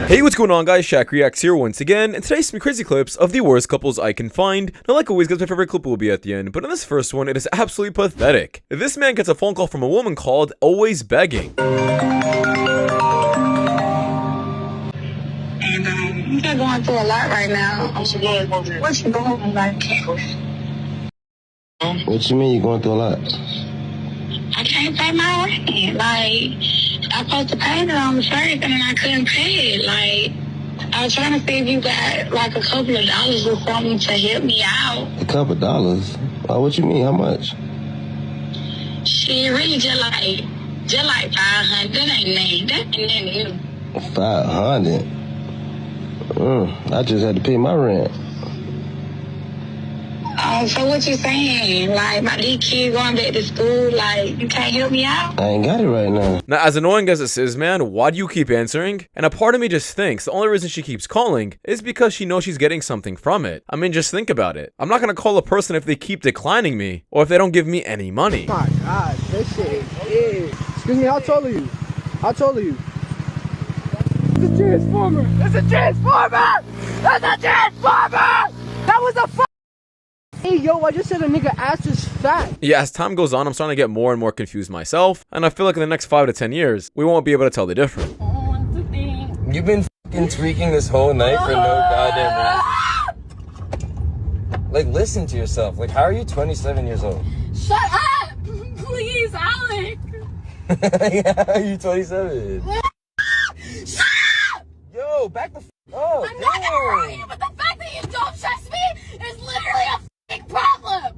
Hey, what's going on, guys? Shak-Reacts here once again, and today's some crazy clips of the worst couples I can find. Now, like always, guys, my favorite clip will be at the end, but in this first one, it is absolutely pathetic. This man gets a phone call from a woman called Always Begging. And you're going through a lot right now. What's going on? Like, what you mean you're going through a lot? I can't pay my rent. Like, I supposed to pay it on the first, and then I couldn't pay it. Like, I was trying to see if you got like a couple of dollars or something to help me out. A couple of dollars? What you mean? How much? Shit, really just like 500. That ain't nothing. That ain't nothing. 500? I just had to pay my rent. Oh, so what you saying? Like, these kids going back to school, like, you can't help me out? I ain't got it right now. Now, as annoying as this is, man, why do you keep answering? And a part of me just thinks the only reason she keeps calling is because she knows she's getting something from it. I mean, just think about it. I'm not gonna call a person if they keep declining me, or if they don't give me any money. Oh my God, this shit is... Excuse me, how tall are you? How tall are you? It's a transformer! It's a transformer! It's a transformer! That was a Hey, yo, I just said a nigga ass is fat. Yeah, as time goes on, I'm starting to get more and more confused myself, and I feel like in the next 5 to 10 years, we won't be able to tell the difference. You've been fucking tweaking this whole night for no goddamn reason. Like, listen to yourself. Like, how are you 27 years old? Shut up! Please, Alec! Yeah, how are you 27? Shut up! Yo, back the up. I'm not gonna hurt you, but the fact that you don't trust me is literally a problem.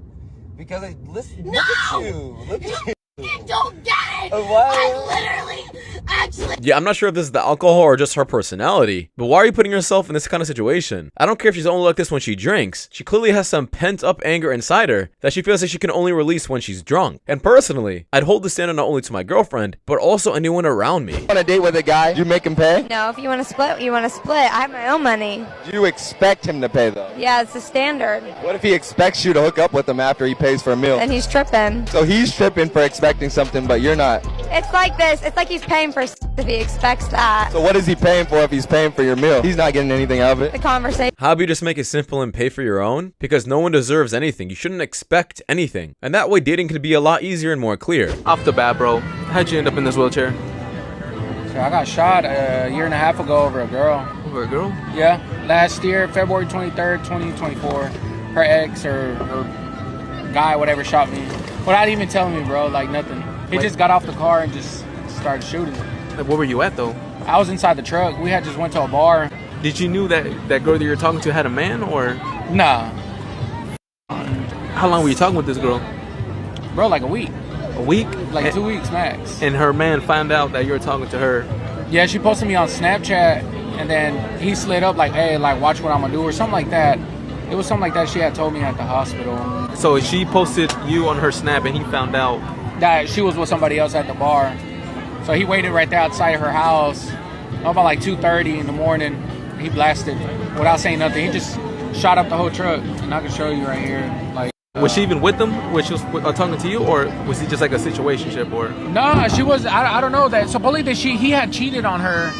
Because I listen. No! Look at you. Look at you. You don't get it. Why? I literally, actually. Yeah, I'm not sure if this is the alcohol or just her personality, but why are you putting yourself in this kind of situation? I don't care if she's only like this when she drinks. She clearly has some pent-up anger inside her that she feels like she can only release when she's drunk. And personally, I'd hold this standard not only to my girlfriend, but also anyone around me. On a date with a guy, you make him pay? No, if you want to split, you want to split. I have my own money. Do you expect him to pay though? Yeah, it's the standard. What if he expects you to hook up with him after he pays for a meal? And he's tripping. So he's tripping for expecting something, but you're not. It's like this. It's like he's paying for if he expects that. So what is he paying for if he's paying for your meal? He's not getting anything out of it. The conversation. How about you just make it simple and pay for your own? Because no one deserves anything. You shouldn't expect anything. And that way dating could be a lot easier and more clear. Off the bat, bro, how'd you end up in this wheelchair? So I got shot a year and a half ago over a girl. Over a girl? Yeah, last year, February 23rd, 2024. Her ex or guy, whatever, shot me. Without even telling me, bro, like nothing. He just got off the car and just started shooting. Like, where were you at, though? I was inside the truck. We had just went to a bar. Did you knew that girl that you were talking to had a man, or? Nah. How long were you talking with this girl? Bro, like a week. A week? Like 2 weeks max. And her man found out that you were talking to her? Yeah, she posted me on Snapchat, and then he slid up like, hey, like, watch what I'm gonna do, or something like that. It was something like that she had told me at the hospital. So she posted you on her Snap, and he found out that she was with somebody else at the bar. So he waited right there outside of her house about like 2:30 in the morning. He blasted without saying nothing. He just shot up the whole truck, and I can show you right here. Like, was she even with them when she was talking to you, or was it just like a situationship? Or no, she was. I don't know that. Supposedly that he had cheated on her.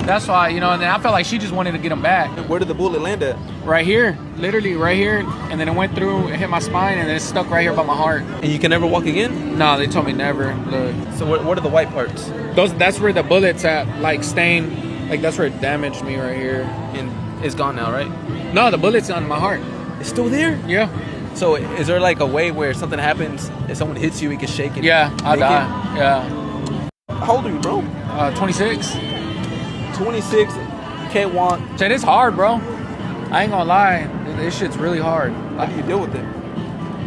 That's why, you know. And then I felt like she just wanted to get him back. Where did the bullet land at? Right here, literally right here. And then it went through, it hit my spine, and then it stuck right here by my heart. And you can never walk again? No, they told me never. Look. So what are the white parts? That's where the bullets at, like stained. Like that's where it damaged me right here. And it's gone now, right? No, the bullet's on my heart. It's still there? Yeah. So is there like a way where something happens, if someone hits you, it can shake it? Yeah, I die. Yeah. How old are you, bro? 26. 26. You can't walk. Shit, it's hard, bro. I ain't gonna lie. This shit's really hard. How do you deal with it?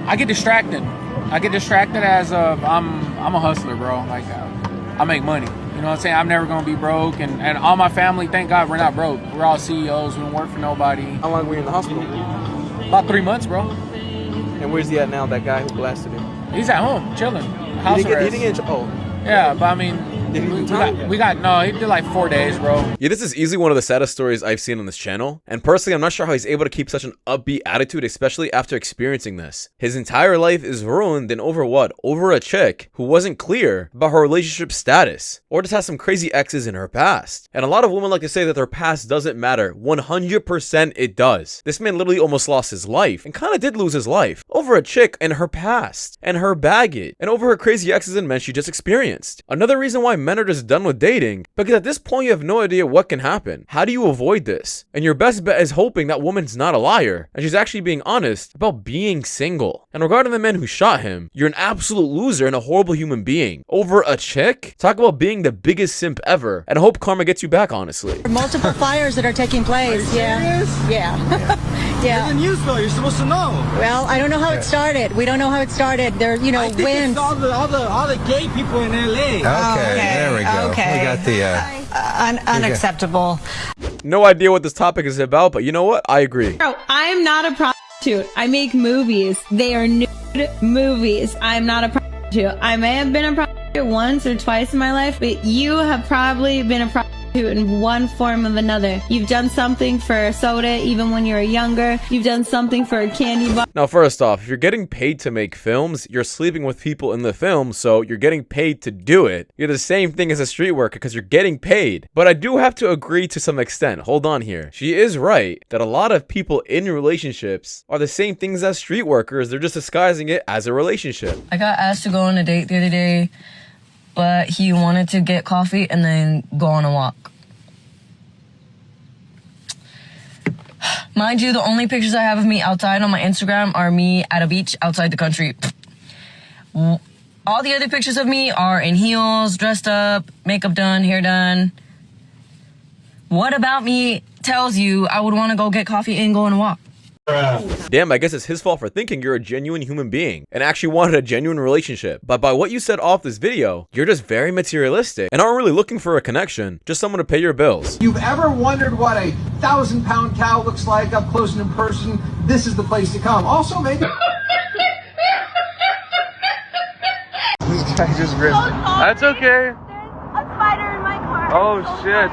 I get distracted. As of I'm a hustler, bro. Like I make money. You know what I'm saying? I'm never gonna be broke, and all my family, thank God, we're not broke. We're all CEOs. We don't work for nobody. How long were you in the hospital? About 3 months, bro. And where's he at now? That guy who blasted him? He's at home, chilling. House arrest. He didn't get. Oh. Yeah, but I mean, Did he do time? No, he did like 4 days, bro. Yeah, this is easily one of the saddest stories I've seen on this channel, and personally, I'm not sure how he's able to keep such an upbeat attitude, especially after experiencing this. His entire life is ruined and over what? Over a chick who wasn't clear about her relationship status, or just has some crazy exes in her past. And a lot of women like to say that their past doesn't matter. 100% it does. This man literally almost lost his life, and kind of did lose his life, over a chick and her past, and her baggage, and over her crazy exes and men she just experienced. Another reason why men are just done with dating, because at this point you have no idea what can happen. How do you avoid this? And your best bet is hoping that woman's not a liar, and she's actually being honest about being single. And regarding the man who shot him, you're an absolute loser and a horrible human being. Over a chick? Talk about being the biggest simp ever, and I hope karma gets you back, honestly. Multiple fires that are taking place. Yeah. Yeah. In the news though, you're supposed to know. Well, I don't know how it started. We don't know how it started. There, I think winds. It's all the gay people in LA. Okay, there we go. Okay. We got the unacceptable. No idea what this topic is about, but you know what? I agree. Bro, I'm not a prostitute. I make movies. They are nude movies. I'm not a prostitute. I may have been a prostitute once or twice in my life, but you have probably been a prostitute in one form or another. You've done something for soda even when you were younger. You've done something for a candy bar. Now, first off, if you're getting paid to make films, you're sleeping with people in the film, so you're getting paid to do it. You're the same thing as a street worker because you're getting paid. But I do have to agree to some extent. Hold on here. She is right that a lot of people in relationships are the same things as street workers. They're just disguising it as a relationship. I got asked to go on a date the other day, but he wanted to get coffee and then go on a walk. Mind you, the only pictures I have of me outside on my Instagram are me at a beach outside the country. All the other pictures of me are in heels, dressed up, makeup done, hair done. What about me tells you I would want to go get coffee and go on a walk? Damn, I guess it's his fault for thinking you're a genuine human being and actually wanted a genuine relationship. But by what you said off this video, you're just very materialistic and aren't really looking for a connection, just someone to pay your bills. You've ever wondered what a 1,000-pound cow looks like up close and in person? This is the place to come. Also, maybe. This guy just ripped. That's okay. A spider in my car. Oh shit.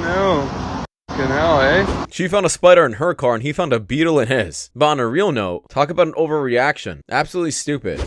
No. Fucking hell, eh? She found a spider in her car and he found a beetle in his. But on a real note, talk about an overreaction. Absolutely stupid.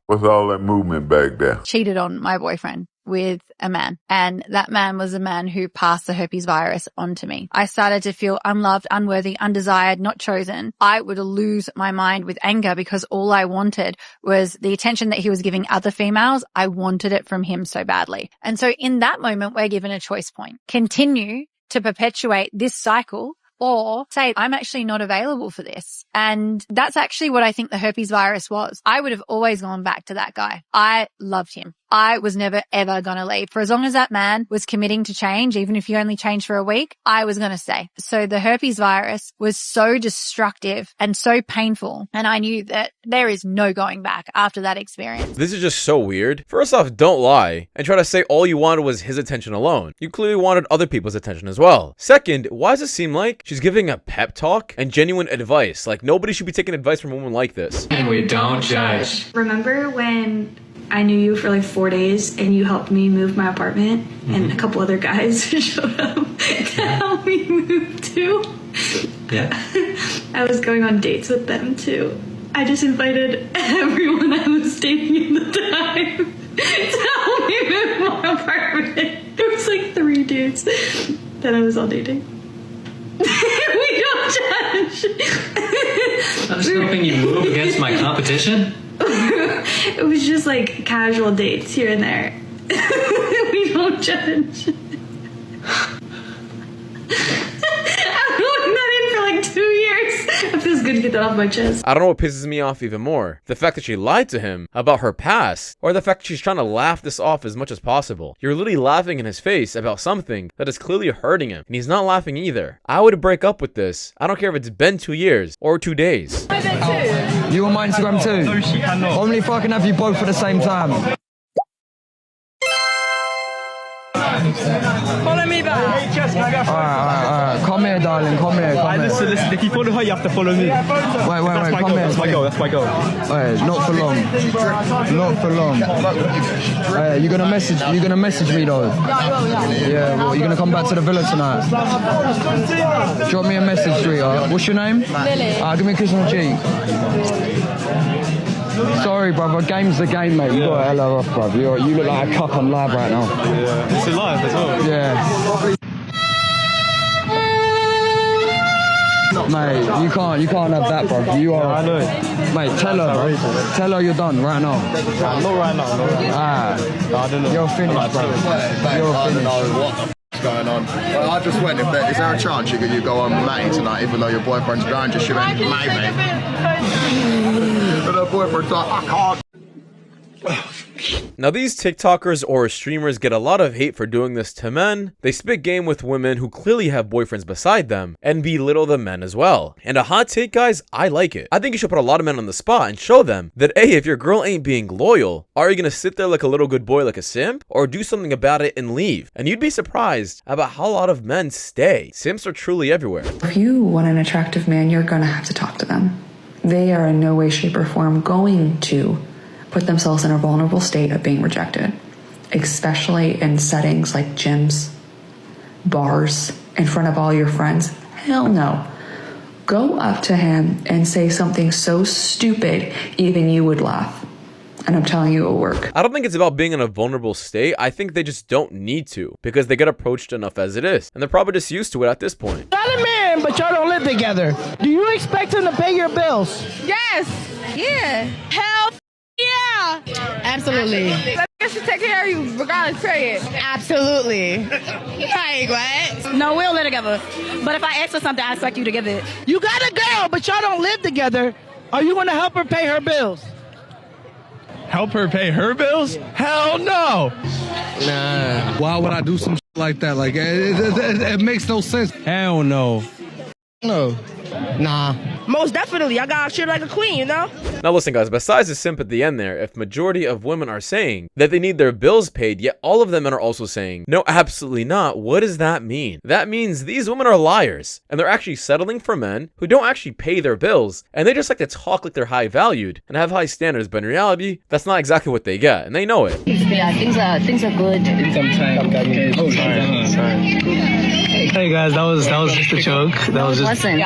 What's all that movement back there? Cheated on my boyfriend with a man, and that man was a man who passed the herpes virus on to me. I started to feel unloved, unworthy, undesired, not chosen. I would lose my mind with anger because all I wanted was the attention that he was giving other females. I wanted it from him so badly. And so in that moment, we're given a choice point. Continue to perpetuate this cycle, or say, I'm actually not available for this. And that's actually what I think the herpes virus was. I would have always gone back to that guy. I loved him. I was never, ever going to leave. For as long as that man was committing to change, even if he only changed for a week, I was going to stay. So the herpes virus was so destructive and so painful. And I knew that there is no going back after that experience. This is just so weird. First off, don't lie and try to say all you wanted was his attention alone. You clearly wanted other people's attention as well. Second, why does it seem like she's giving a pep talk and genuine advice? Like nobody should be taking advice from a woman like this. Anyway, don't judge. Remember when I knew you for like 4 days and you helped me move my apartment and a couple other guys showed up to help me move too? Yeah. I was going on dates with them too. I just invited everyone I was dating at the time to help me move my apartment. There was like 3 dudes that I was all dating. We don't judge. I'm just hoping you move against my competition. It was just like casual dates here and there. We don't judge. I've been holding that in for like 2 years. It feels good to get that off my chest. I don't know what pisses me off even more. The fact that she lied to him about her past, or the fact that she's trying to laugh this off as much as possible. You're literally laughing in his face about something that is clearly hurting him, and he's not laughing either. I would break up with this. I don't care if it's been 2 years or 2 days. You on my Instagram too? Only if I can have you both at the same time. Follow me back. Alright. Come here, darling. darling, come here, come here. Listen, if you follow her, you have to follow me. Wait, come here. That's my goal, that's my goal. Alright, not for long. Not for long. You're gonna message me though. Yeah, well, you're gonna come back to the villa tonight. Drop me a message, sweetheart. What's your name? Lily. Give me a kiss on the cheek. Sorry, brother. Game's the game, mate. You got a hell off, bruv. You look like a cuck on live right now. Yeah. It's alive as well. Yeah. Mate, you can't have that, bro. You are. I know. Mate, tell her, bro. Tell her you're done right now. Not right now. I don't know. You're finished, bro. You're finished. Going on. Well, I just went, is there a chance you go on May tonight even though your boyfriend's behind you? She went, maybe. But her boyfriend's like, I can't. Now these TikTokers or streamers get a lot of hate for doing this to men. They spit game with women who clearly have boyfriends beside them and belittle the men as well. And a hot take, guys, I like it. I think you should put a lot of men on the spot and show them that, hey, if your girl ain't being loyal, are you gonna sit there like a little good boy like a simp, or do something about it and leave? And you'd be surprised about how a lot of men stay. Simps are truly everywhere. If you want an attractive man, you're gonna have to talk to them. They are in no way, shape, or form going to put themselves in a vulnerable state of being rejected, especially in settings like gyms, bars, in front of all your friends. Hell no. Go up to him and say something so stupid, even you would laugh. And I'm telling you, it'll work. I don't think it's about being in a vulnerable state. I think they just don't need to, because they get approached enough as it is. And they're probably just used to it at this point. Not a man, but y'all don't live together. Do you expect him to pay your bills? Yes. Yeah. Hell yeah. Absolutely. I should take care of you regardless, period. Absolutely. Like, what? No, we'll live together. But if I ask for something, I expect you to give it. You got a girl, but y'all don't live together. Are you going to help her pay her bills? Help her pay her bills? Hell no. Nah. Why would I do some like that? Like, it makes no sense. Hell no. No. Nah. Most definitely. I got shit like a queen, you know? Now listen, guys, besides the simp at the end there, if majority of women are saying that they need their bills paid, yet all of them men are also saying, no, absolutely not, what does that mean? That means these women are liars, and they're actually settling for men who don't actually pay their bills, and they just like to talk like they're high valued and have high standards, but in reality, that's not exactly what they get, and they know it. Yeah, things are good. Hey guys, that was just a joke. That was just. Listen.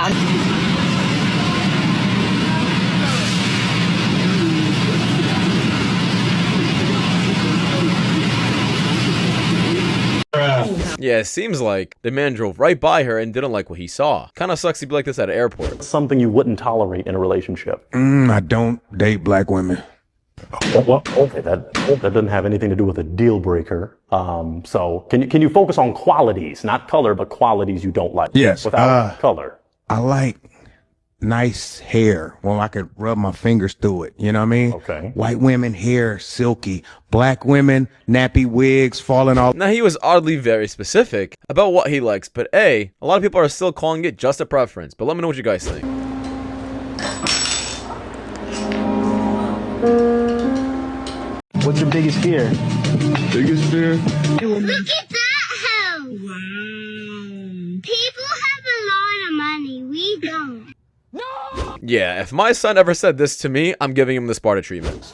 Yeah, it seems like the man drove right by her and didn't like what he saw. Kinda sucks to be like this at an airport. Something you wouldn't tolerate in a relationship. I don't date black women. Well, okay, that doesn't have anything to do with a deal breaker. So can you focus on qualities, not color, but qualities you don't like? Yes. Without color. I like nice hair. Well, I could rub my fingers through it. You know what I mean? Okay. White women, hair silky. Black women, nappy wigs falling off. Now, he was oddly very specific about what he likes, but a lot of people are still calling it just a preference. But let me know what you guys think. What's your biggest fear? Biggest fear? Look at that house. Wow. People have a lot of money. We don't. Yeah, if my son ever said this to me, I'm giving him the Sparta treatment.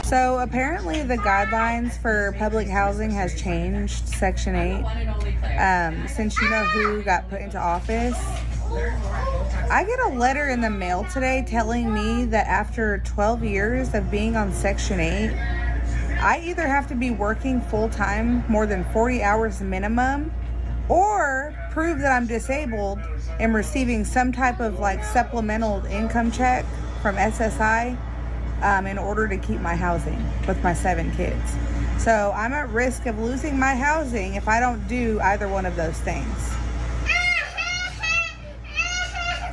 So apparently the guidelines for public housing has changed, Section 8, since you know who got put into office. I get a letter in the mail today telling me that after 12 years of being on Section 8, I either have to be working full-time, more than 40 hours minimum, or prove that I'm disabled and receiving some type of like supplemental income check from SSI in order to keep my housing with my 7 kids. So I'm at risk of losing my housing if I don't do either one of those things.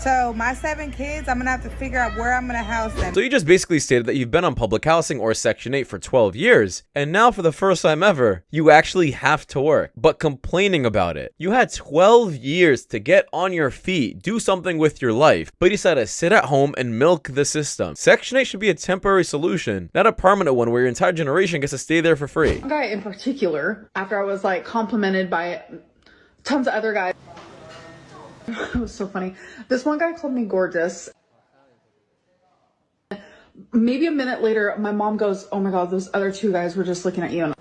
So my 7 kids, I'm gonna have to figure out where I'm gonna house them. So you just basically stated that you've been on public housing or Section 8 for 12 years, and now for the first time ever, you actually have to work, but complaining about it. You had 12 years to get on your feet, do something with your life, but you decided to sit at home and milk the system. Section 8 should be a temporary solution, not a permanent one where your entire generation gets to stay there for free. One guy in particular, after I was like complimented by tons of other guys. It was so funny. This one guy called me gorgeous. Maybe a minute later, my mom goes, "Oh my God, those other two guys were just looking at you."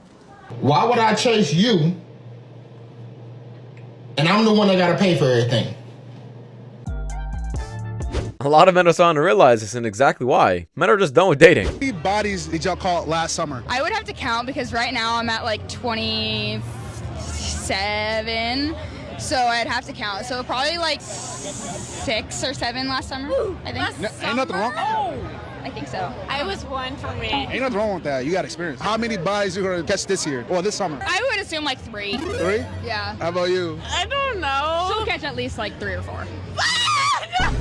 Why would I chase you? And I'm the one that gotta pay for everything. A lot of men are starting to realize this and exactly why. Men are just done with dating. How many bodies did y'all call it last summer? I would have to count because right now I'm at like 27. So I'd have to count. So probably like 6 or 7 last summer, I think. Ain't nothing wrong. I think so. I was 1 for me. Ain't nothing wrong with that. You got experience. How many bodies you gonna catch this year? Or this summer? I would assume like 3. 3? Yeah. How about you? I don't know. She'll catch at least like 3 or 4.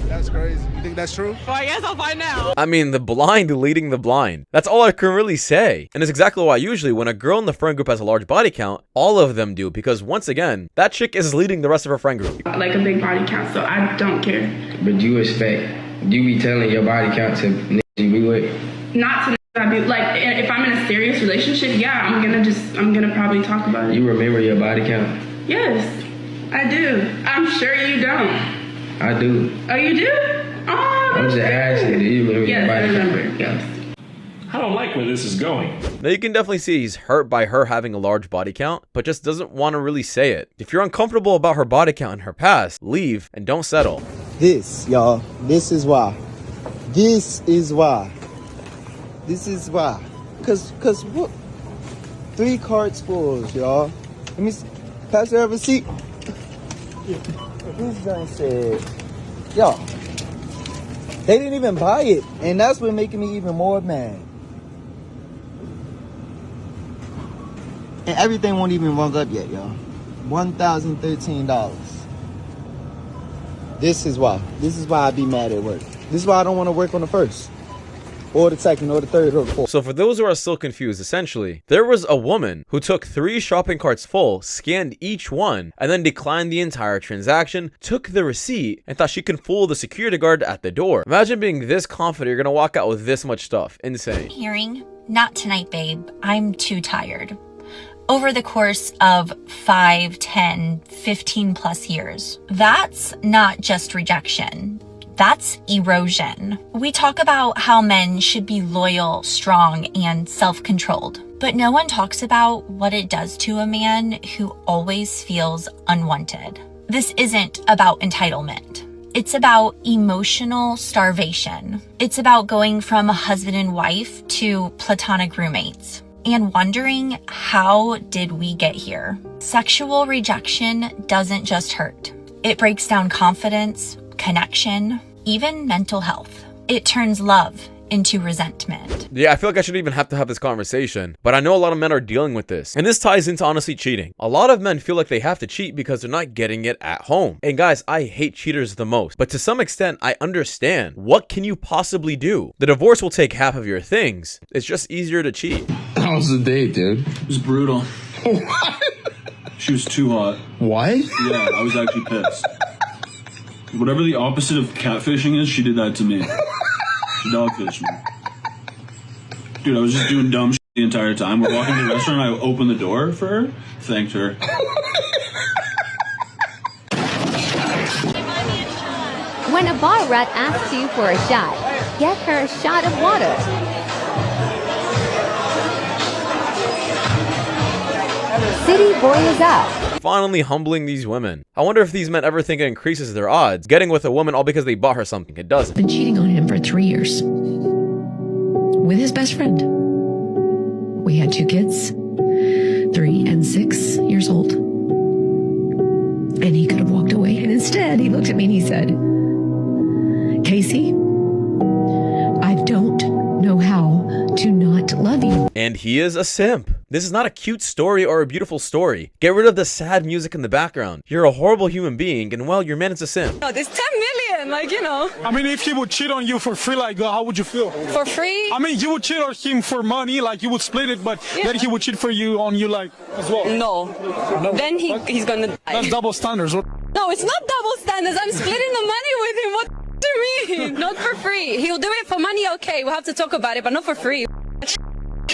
That's crazy. You think that's true? Well, I guess I'll find out. I mean, the blind leading the blind. That's all I can really say. And it's exactly why usually when a girl in the friend group has a large body count, all of them do. Because once again, that chick is leading the rest of her friend group. Like a big body count, so I don't care. But you expect, you be telling your body count to niggas you be with? Not to I be like, if I'm in a serious relationship, yeah, I'm gonna probably talk about it. You remember your body count? Yes, I do. I'm sure you don't. I do. Oh, you do? Oh, I'm just asking, do you remember your body count? Yes, I remember, yes. I don't like where this is going. Now you can definitely see he's hurt by her having a large body count, but just doesn't want to really say it. If you're uncomfortable about her body count in her past, leave and don't settle. This, y'all, this is why. This is why. This is why. Cause what? 3 carts full, y'all. Let me pass her a receipt. This guy said, yo, they didn't even buy it, and that's what making me even more mad. And everything won't even rung up yet, y'all. $1,013. This is why. This is why I be mad at work. This is why I don't want to work on the first, or the second, or the third, or the fourth. So for those who are still confused, essentially, there was a woman who took 3 shopping carts full, scanned each one, and then declined the entire transaction, took the receipt, and thought she could fool the security guard at the door. Imagine being this confident you're gonna walk out with this much stuff. Insane. Hearing, not tonight, babe. I'm too tired. Over the course of 5, 10, 15 plus years. That's not just rejection. That's erosion. We talk about how men should be loyal, strong, and self-controlled, but no one talks about what it does to a man who always feels unwanted. This isn't about entitlement. It's about emotional starvation. It's about going from a husband and wife to platonic roommates and wondering, how did we get here? Sexual rejection doesn't just hurt. It breaks down confidence, connection, even mental health. It turns love into resentment. Yeah, I feel like I shouldn't even have to have this conversation, but I know a lot of men are dealing with this. And this ties into honestly cheating. A lot of men feel like they have to cheat because they're not getting it at home. And guys, I hate cheaters the most, but to some extent, I understand. What can you possibly do? The divorce will take half of your things. It's just easier to cheat. How was the date, dude? It was brutal. What? She was too hot. What? Yeah, I was actually pissed. Whatever the opposite of catfishing is, she did that to me. She dogfished me. Dude, I was just doing dumb shit the entire time. We're walking to the restaurant, I opened the door for her, thanked her. When a bar rat asks you for a shot, get her a shot of water. City boy is up. Finally humbling these women. I wonder if these men ever think it increases their odds getting with a woman all because they bought her something. It doesn't. Been cheating on him for 3 years with his best friend. We had 2 kids, 3 and 6 years old. And he could have walked away. And instead, he looked at me and he said, Casey, I don't know how to not love you. And he is a simp. This is not a cute story or a beautiful story. Get rid of the sad music in the background. You're a horrible human being, and well, your man is a simp. No, there's 10 million, like, you know. I mean, if he would cheat on you for free, like, how would you feel? For free? I mean, you would cheat on him for money, like, you would split it, but then he would cheat on you, like, as well. No. Then he's gonna die. That's double standards. No, it's not double standards. I'm splitting the money with him. What do you mean? Not for free. He'll do it for money, okay. We'll have to talk about it, but not for free.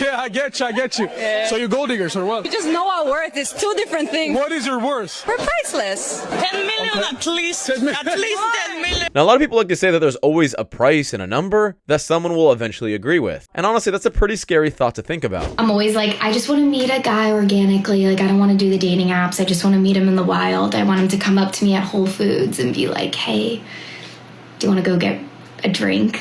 Yeah, I get you. Yeah. So you're gold diggers or what? You just know our worth. It's two different things. What is your worth? We're priceless. 10 million at least. At least 10 million. Now, a lot of people like to say that there's always a price and a number that someone will eventually agree with. And honestly, that's a pretty scary thought to think about. I'm always like, I just want to meet a guy organically. Like, I don't want to do the dating apps. I just want to meet him in the wild. I want him to come up to me at Whole Foods and be like, hey, do you want to go get a drink?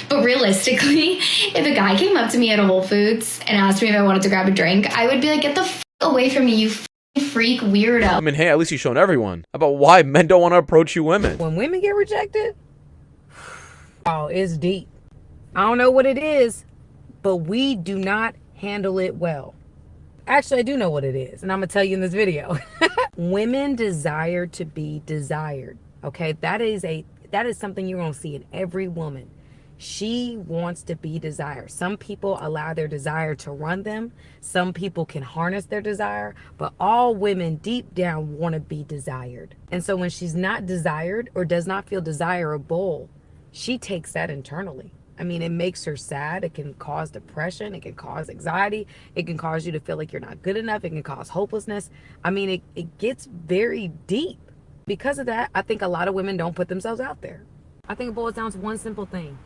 But realistically, if a guy came up to me at a Whole Foods and asked me if I wanted to grab a drink, I would be like, get the f away from me, you freak weirdo. I mean, hey, at least you've shown everyone about why men don't want to approach you women. When women get rejected, oh, it's deep. I don't know what it is, but we do not handle it well. Actually, I do know what it is, and I'm going to tell you in this video. Women desire to be desired, okay? That is something you're going to see in every woman. She wants to be desired. Some people allow their desire to run them. Some people can harness their desire, but all women deep down want to be desired. And so when she's not desired or does not feel desirable, she takes that internally. I mean, it makes her sad. It can cause depression. It can cause anxiety. It can cause you to feel like you're not good enough. It can cause hopelessness. I mean, it gets very deep. Because of that, I think a lot of women don't put themselves out there. I think it boils down to one simple thing.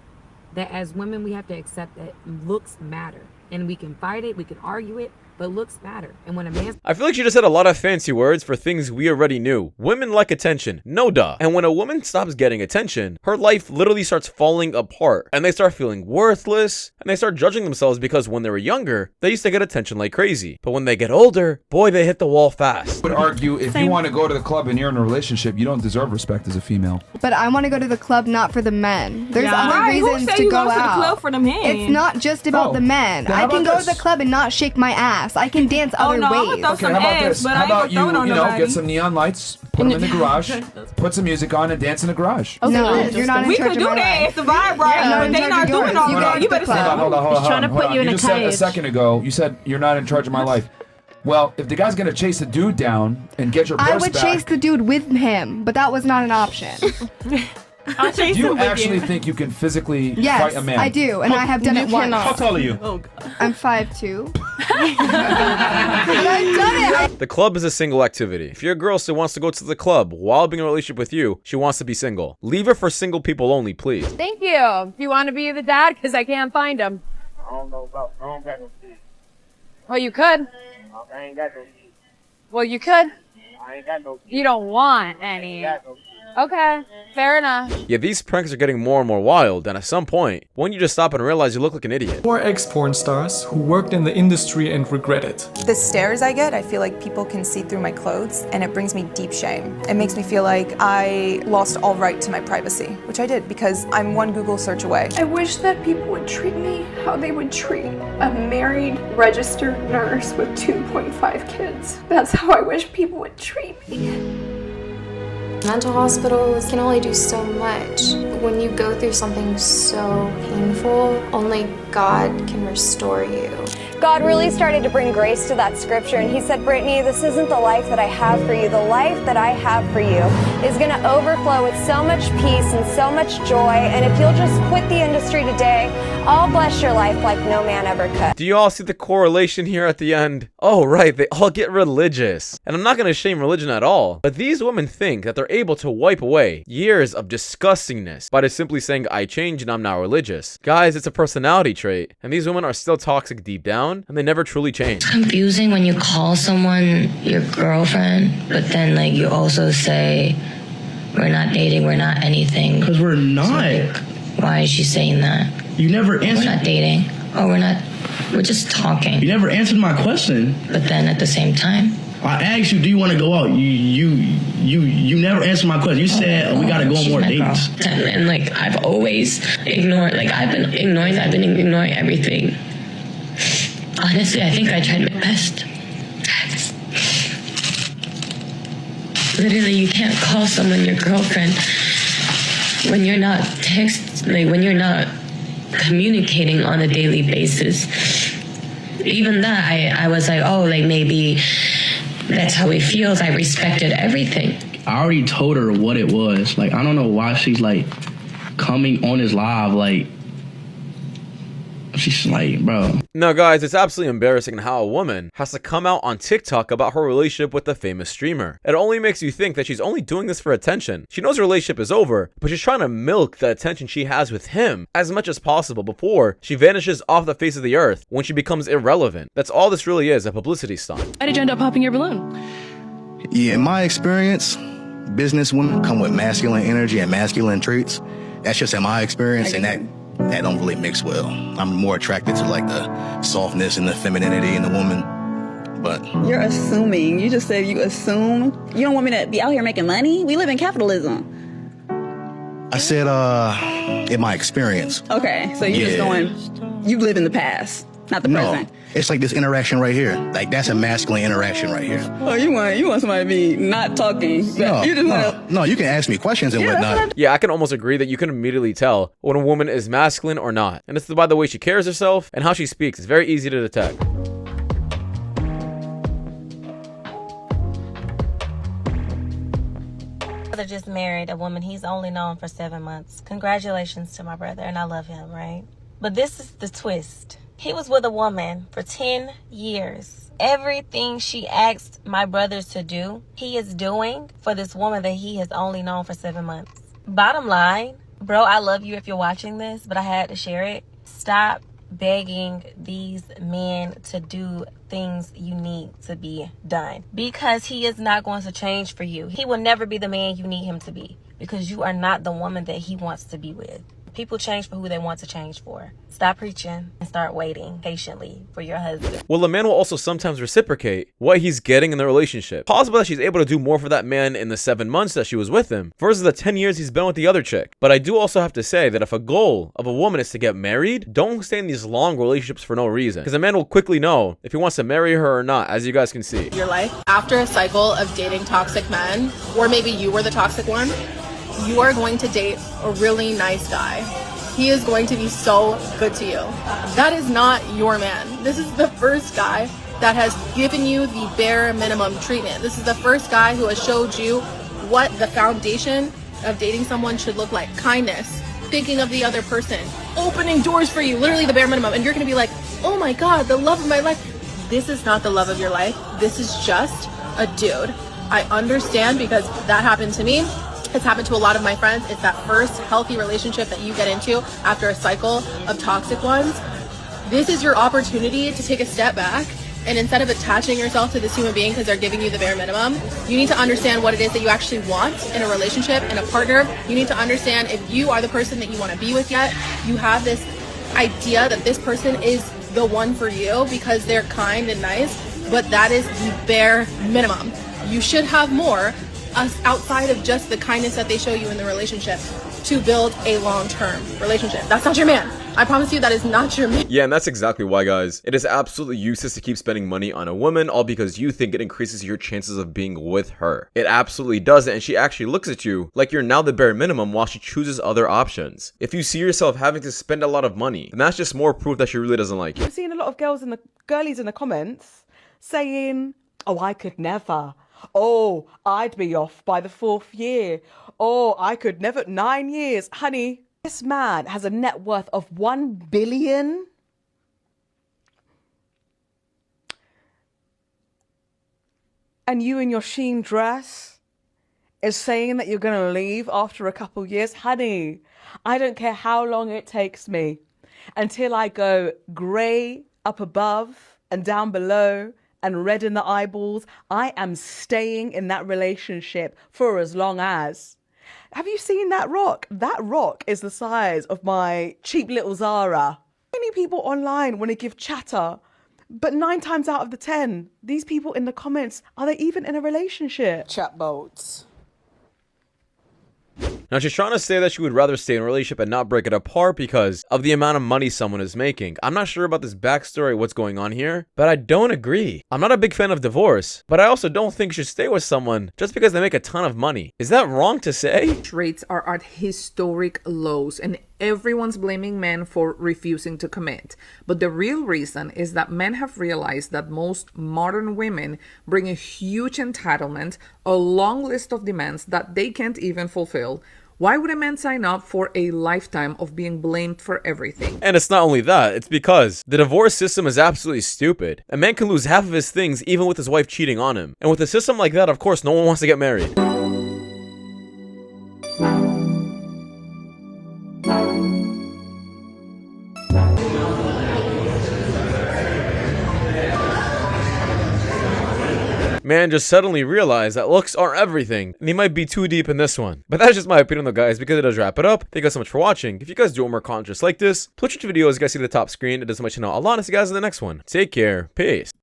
That as women, we have to accept that looks matter. And we can fight it, we can argue it, but looks matter. And when a man... I feel like she just said a lot of fancy words for things we already knew. Women like attention. No duh. And when a woman stops getting attention, her life literally starts falling apart. And they start feeling worthless. And they start judging themselves because when they were younger, they used to get attention like crazy. But when they get older, boy, they hit the wall fast. I would argue if you want to go to the club and you're in a relationship, you don't deserve respect as a female. But I want to go to the club not for the men. There's other reasons to go out. To the club for the men? It's not just about the men. I can go to the club and not shake my ass. I can dance other ways. Okay, how about this? How about you get some neon lights, put them in the garage, put some music on, and dance in the garage? Okay, no, you're not in charge of my life. We could do that if the vibe right, but they not doing all that. You better stop. Hold on. He's trying to put you in a cage. You just said a second ago, you said you're not in charge of my life. Well, if the guy's gonna chase the dude down and get your purse I would back, chase the dude with him, but that was not an option. do you actually think you can physically fight a man? Yes, I do, and I have done it once. How tall are you? Oh, I'm 5'2". I've done it. The club is a single activity. If your girl still wants to go to the club while being in a relationship with you, she wants to be single. Leave her for single people only, please. Thank you. If you want to be the dad, because I can't find him. I don't got no kids. Well, you could. I ain't got no kids. Well, you could. I ain't got no kids. You don't want any. Okay, fair enough. Yeah, these pranks are getting more and more wild, and at some point, when you just stop and realize you look like an idiot. 4 ex-porn stars who worked in the industry and regret it. The stares I get, I feel like people can see through my clothes, and it brings me deep shame. It makes me feel like I lost all right to my privacy, which I did because I'm one Google search away. I wish that people would treat me how they would treat a married, registered nurse with 2.5 kids. That's how I wish people would treat me. Mental hospitals can only do so much. When you go through something so painful, only God can restore you. God really started to bring grace to that scripture, and he said, Brittany, this isn't the life that I have for you. The life that I have for you is going to overflow with so much peace and so much joy, and if you'll just quit the industry today, I'll bless your life like no man ever could. Do you all see the correlation here at the end? Oh, right, they all get religious. And I'm not going to shame religion at all, but these women think that they're able to wipe away years of disgustingness by just simply saying, I changed and I'm now religious. Guys, it's a personality trait, and these women are still toxic deep down, and they never truly change. It's confusing when you call someone your girlfriend, but then like you also say, we're not dating, we're not anything. Because we're not. So, like, why is she saying that? You never answered. We're not dating. Oh, we're just talking. You never answered my question. But then at the same time, I asked you, do you want to go out? You never answered my question. You said we got to go on more dates. And like I've always ignored, like I've been ignoring everything. Honestly, I think I tried my best. Literally, you can't call someone your girlfriend when you're not when you're not communicating on a daily basis. Even that, I was like, oh, like maybe that's how he feels. I respected everything. I already told her what it was. Like, I don't know why she's like coming on his live, like She's like, bro. Now guys, it's absolutely embarrassing how a woman has to come out on TikTok about her relationship with a famous streamer. It only makes you think that she's only doing this for attention. She knows her relationship is over, but she's trying to milk the attention she has with him as much as possible before she vanishes off the face of the earth when she becomes irrelevant. That's all this really is, a publicity stunt. Why did you end up popping your balloon? Yeah, in my experience, business women come with masculine energy and masculine traits. That's just in my experience, and that don't really mix well. I'm more attracted to like the softness and the femininity in the woman. But you're assuming. You just said you assume. You don't want me to be out here making money? We live in capitalism. I said, in my experience. Okay, so you're just going, you live in the past, not the present. It's like this interaction right here. Like that's a masculine interaction right here. Oh, you want somebody to be not talking. No, you just no, you can ask me questions and whatnot. Yeah, I can almost agree that you can immediately tell when a woman is masculine or not. And it's by the way she carries herself and how she speaks. It's very easy to detect. Brother just married a woman he's only known for 7 months. Congratulations to my brother, and I love him, right? But this is the twist. He was with a woman for 10 years. Everything she asked my brothers to do, he is doing for this woman that he has only known for 7 months. Bottom line, bro, I love you if you're watching this, but I had to share it. Stop begging these men to do things you need to be done, because he is not going to change for you. He will never be the man you need him to be, because you are not the woman that he wants to be with. People change for who they want to change for. Stop preaching and start waiting patiently for your husband. Well, a man will also sometimes reciprocate what he's getting in the relationship. Possible that she's able to do more for that man in the 7 months that she was with him versus the 10 years he's been with the other chick. But I do also have to say that if a goal of a woman is to get married, don't stay in these long relationships for no reason, because a man will quickly know if he wants to marry her or not, as you guys can see. Your life after a cycle of dating toxic men, or maybe you were the toxic one, you are going to date a really nice guy. He is going to be so good to you. That is not your man. This is the first guy that has given you the bare minimum treatment. This is the first guy who has showed you what the foundation of dating someone should look like. Kindness, thinking of the other person, opening doors for you, literally the bare minimum. And you're gonna be like, oh my God, the love of my life. This is not the love of your life. This is just a dude. I understand, because that happened to me. It's happened to a lot of my friends. It's that first healthy relationship that you get into after a cycle of toxic ones. This is your opportunity to take a step back, and instead of attaching yourself to this human being because they're giving you the bare minimum, you need to understand what it is that you actually want in a relationship, in a partner. You need to understand if you are the person that you want to be with yet. You have this idea that this person is the one for you because they're kind and nice, but that is the bare minimum. You should have more outside of just the kindness that they show you in the relationship to build a long-term relationship. That's not your man. I promise you that is not your man. Yeah, and that's exactly why, guys. It is absolutely useless to keep spending money on a woman all because you think it increases your chances of being with her. It absolutely doesn't, and she actually looks at you like you're now the bare minimum while she chooses other options. If you see yourself having to spend a lot of money, then that's just more proof that she really doesn't like you. I've seen a lot of girlies in the comments saying, oh, I could never. Oh, I'd be off by the 4th year. Oh, I could never. 9 years. Honey, this man has a net worth of 1 billion. And you in your sheen dress is saying that you're going to leave after a couple years. Honey, I don't care how long it takes me until I go grey up above and down below and red in the eyeballs. I am staying in that relationship for as long as. Have you seen that rock? That rock is the size of my cheap little Zara. Many people online want to give chatter, but 9 times out of the 10, these people in the comments, are they even in a relationship? Chat boats. Now, she's trying to say that she would rather stay in a relationship and not break it apart because of the amount of money someone is making. I'm not sure about this backstory, what's going on here, but I don't agree. I'm not a big fan of divorce, but I also don't think you should stay with someone just because they make a ton of money. Is that wrong to say? Rates are at historic lows, and everyone's blaming men for refusing to commit. But the real reason is that men have realized that most modern women bring a huge entitlement, a long list of demands that they can't even fulfill, Why would a man sign up for a lifetime of being blamed for everything? And it's not only that, it's because the divorce system is absolutely stupid. A man can lose half of his things even with his wife cheating on him. And with a system like that, of course, no one wants to get married. Man just suddenly realized that looks are everything, and he might be too deep in this one. But that's just my opinion though, guys, because it does wrap it up. Thank you guys so much for watching. If you guys do want more content just like this, please watch your videos you guys see the top screen. It does let you know. I'll honestly guys in the next one. Take care. Peace.